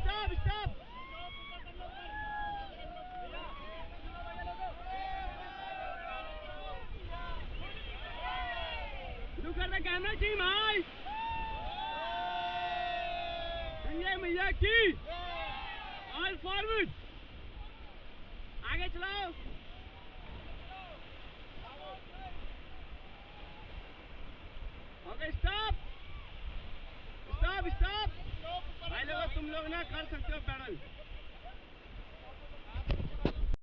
Stop stop. Look at the camera team, eyes. Sanjay मैया की। All forward. आगे चलाओ। Okay, stop. Stop, stop. भाई लोगों तुम लोग ना कर सकते हो पैडल।